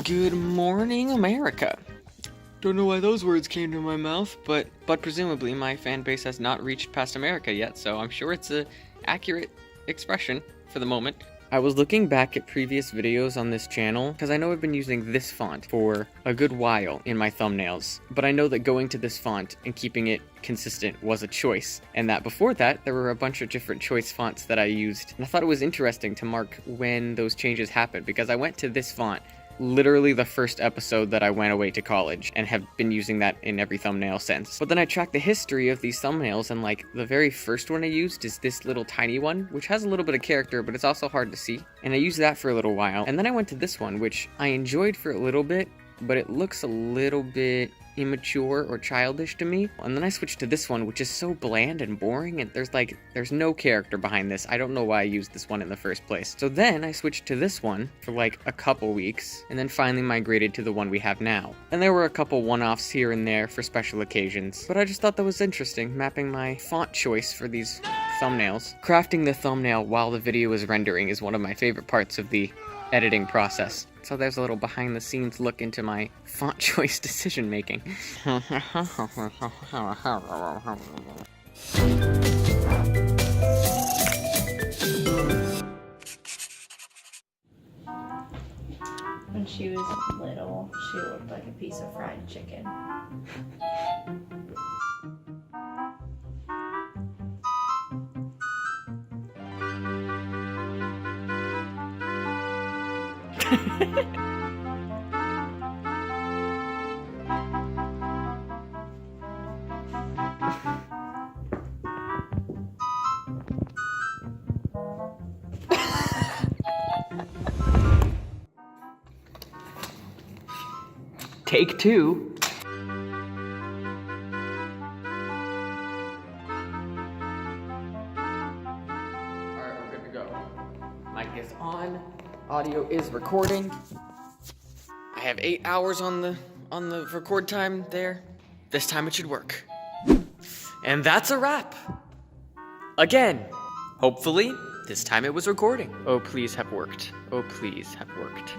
Good morning, America. Don't know why those words came to my mouth, but presumably my fan base has not reached past America yet, so I'm sure it's an accurate expression for the moment. I was looking back at previous videos on this channel, because I know I've been using this font for a good while in my thumbnails, but I know that going to this font and keeping it consistent was a choice, and that before that, there were a bunch of different choice fonts that I used, and I thought it was interesting to mark when those changes happened, because I went to this font literally the first episode that I went away to college, and have been using that in every thumbnail since. But then I tracked the history of these thumbnails, and like, the very first one I used is this little tiny one, which has a little bit of character, but it's also hard to see. And I used that for a little while, and then I went to this one, which I enjoyed for a little bit, but it looks a little bit immature or childish to me. And then I switched to this one, which is so bland and boring, and there's no character behind this. I don't know why I used this one in the first place. So then I switched to this one for like a couple weeks, and then finally migrated to the one we have now. And there were a couple one-offs here and there for special occasions, but I just thought that was interesting, mapping my font choice for these thumbnails. Crafting the thumbnail while the video is rendering is one of my favorite parts of the editing process. So there's a little behind the scenes look into my font choice decision making. And when she was little, she looked like a piece of fried chicken. Take two. Alright, we're good to go. Mic is on. Audio is recording. I have 8 hours on the record time there. This time it should work. And that's a wrap. Again. Hopefully, this time it was recording. Oh, please have worked. Oh, please have worked.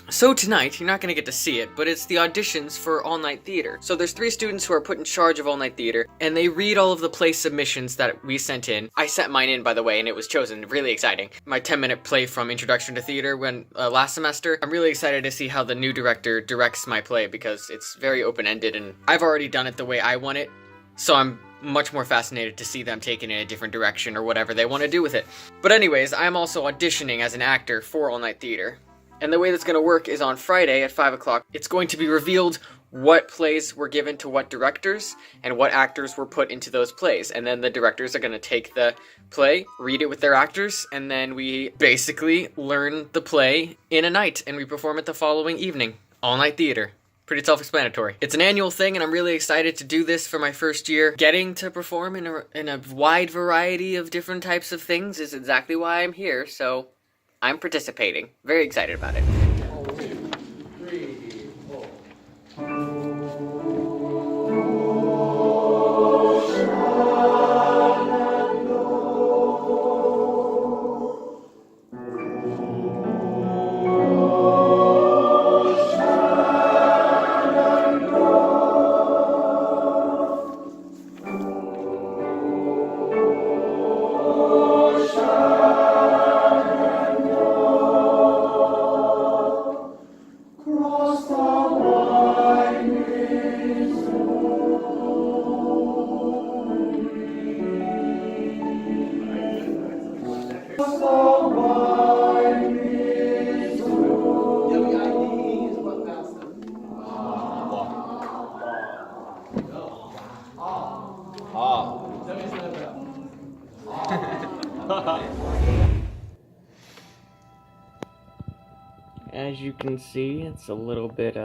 So tonight, you're not going to get to see it, but it's the auditions for all-night theater. So there's 3 students who are put in charge of all-night theater, and they read all of the play submissions that we sent in. I sent mine in, by the way, and it was chosen. Really exciting. My 10-minute play from Introduction to Theater when last semester. I'm really excited to see how the new director directs my play, because it's very open-ended, and I've already done it the way I want it, so I'm much more fascinated to see them take it in a different direction or whatever they want to do with it. But anyways, I'm also auditioning as an actor for all-night theater. And the way that's going to work is on Friday at 5 o'clock, it's going to be revealed what plays were given to what directors and what actors were put into those plays. And then the directors are going to take the play, read it with their actors, and then we basically learn the play in a night, and we perform it the following evening. All-night theater. Pretty self-explanatory. It's an annual thing, and I'm really excited to do this for my first year. Getting to perform in a wide variety of different types of things is exactly why I'm here, so I'm participating. Very excited about it. 2, 3, 4. As you can see, it's a little bit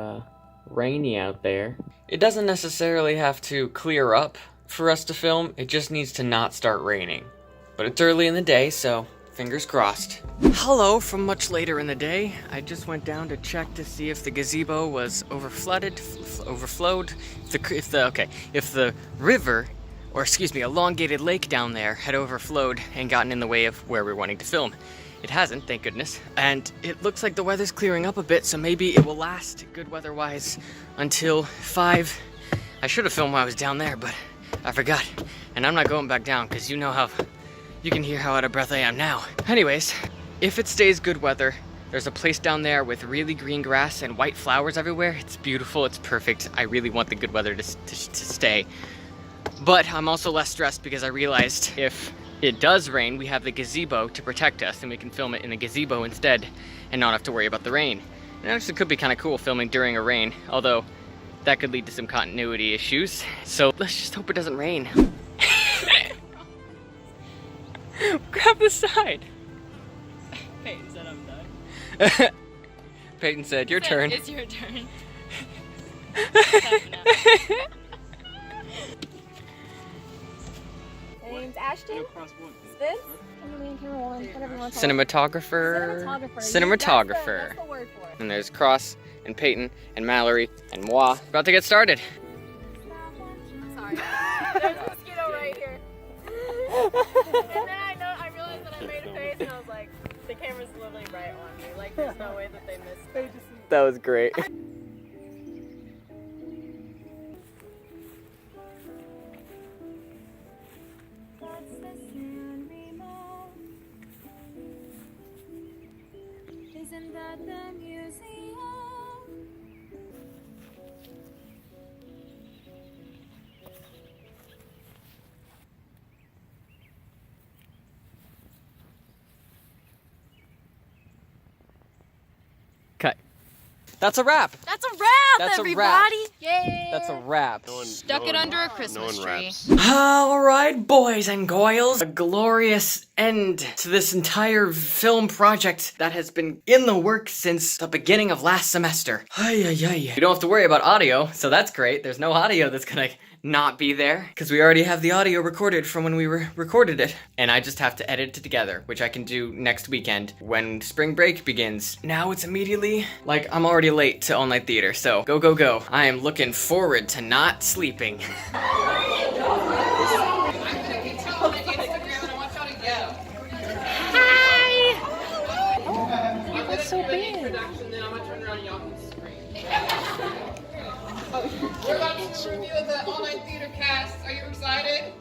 rainy out there. It doesn't necessarily have to clear up for us to film, it just needs to not start raining. But it's early in the day, so fingers crossed. Hello from much later in the day. I just went down to check to see if the gazebo was overflowed, if the river, or excuse me, elongated lake down there had overflowed and gotten in the way of where we're wanting to film. it hasn't, thank goodness. And it looks like the weather's clearing up a bit, so maybe it will last, good weather-wise, until 5. I should have filmed while I was down there, but I forgot. And I'm not going back down, because you can hear how out of breath I am now. Anyways, if it stays good weather, there's a place down there with really green grass and white flowers everywhere. It's beautiful, it's perfect. I really want the good weather to stay. But I'm also less stressed because I realized if it does rain, we have the gazebo to protect us and we can film it in the gazebo instead and not have to worry about the rain. And it actually could be kind of cool filming during a rain, although that could lead to some continuity issues. So let's just hope it doesn't rain. Grab the side. Peyton said I'm done. Peyton said, your turn. It's your turn. My name's Ashton. Spence. Cinematographer. Cinematographer. That's the word for it. And there's Cross and Peyton and Mallory and moi. About to get started. Sorry. There's a mosquito right here. And then I realized that I made a face and I was like, the camera's literally right on me. Like, there's no way that they missed it. That was great. Isn't that the museum? Cut. That's a wrap. That's a wrap, That's a everybody! wrap. Yay! That's a wrap. Stuck it under a Christmas tree. All right, boys and girls, a glorious end to this entire film project that has been in the works since the beginning of last semester. Ay, ay, ay. We don't have to worry about audio, so that's great. There's no audio that's gonna not be there, because we already have the audio recorded from when we recorded it. And I just have to edit it together, which I can do next weekend when spring break begins. Now it's immediately, like, I'm already late to all-night theater, so go, go, go. I am looking forward to not sleeping. That's so big. We're about to reveal the all-night theater cast. Are you excited?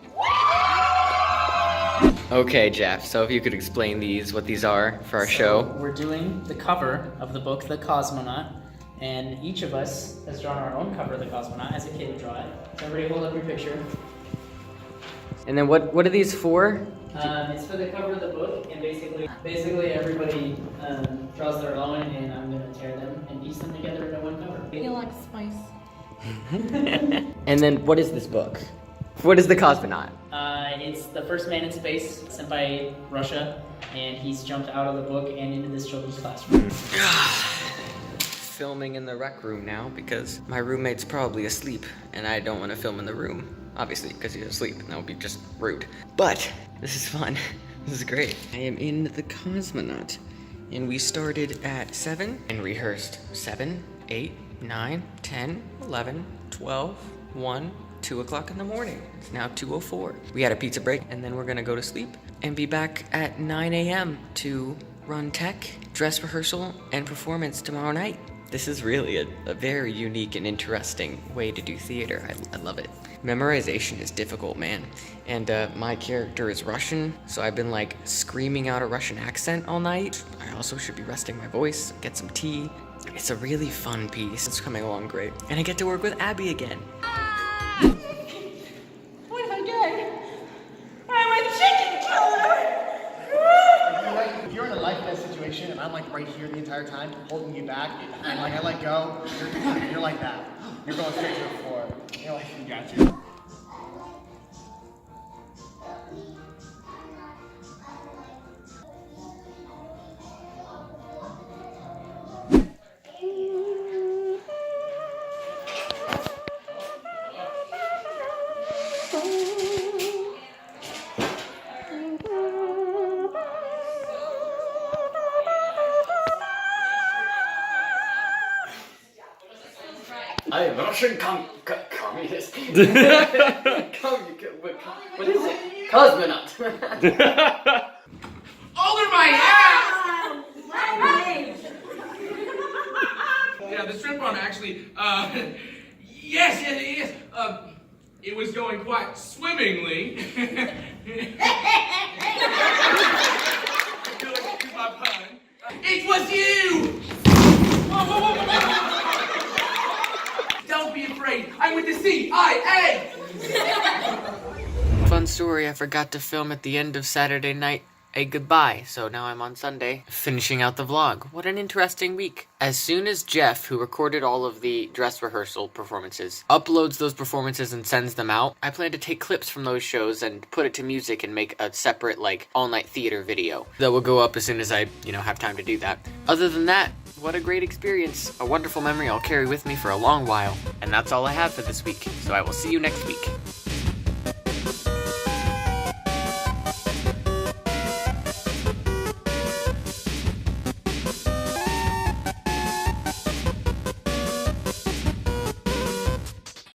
Okay, Jeff, so if you could explain what these are for our show. We're doing the cover of the book, The Cosmonaut, and each of us has drawn our own cover of The Cosmonaut as a kid would draw it. So everybody hold up your picture. And then what are these for? It's for the cover of the book, and basically everybody draws their own, and I'm gonna tear them and piece them together into one cover. You like spice. And then what is this book? What is The Cosmonaut? It's the first man in space sent by Russia, and he's jumped out of the book and into this children's classroom. Filming in the rec room now because my roommate's probably asleep and I don't want to film in the room, obviously, because he's asleep and that would be just rude. But this is fun. This is great. I am in The Cosmonaut and we started at 7 and rehearsed 7, 8, 9, 10, 11, 12, 1, 2 o'clock in the morning. It's now 2:04. We had a pizza break and then we're gonna go to sleep and be back at 9 a.m. to run tech, dress rehearsal, and performance tomorrow night. This is really a very unique and interesting way to do theater. I love it. Memorization is difficult, man. And my character is Russian, so I've been like screaming out a Russian accent all night. I also should be resting my voice, get some tea. It's a really fun piece. It's coming along great. And I get to work with Abby again. What did I get? I'm a chicken killer! If you're in a life-death situation and I'm like right here the entire time, holding you back, and like I let go, you're like that. You're going straight to the floor. You're like, you got you. I am Russian communist. What is it? Cosmonaut. Over my ass! Yeah, the shrimp run actually, yes. It was going quite swimmingly. I feel like I used my pun. It was you! Don't be afraid. I'm with the CIA! Fun story, I forgot to film at the end of Saturday night a goodbye, so now I'm on Sunday finishing out the vlog. What an interesting week. As soon as Jeff, who recorded all of the dress rehearsal performances, uploads those performances and sends them out, I plan to take clips from those shows and put it to music and make a separate, like, all-night theater video that will go up as soon as I, have time to do that. Other than that, what a great experience. A wonderful memory I'll carry with me for a long while. And that's all I have for this week, so I will see you next week.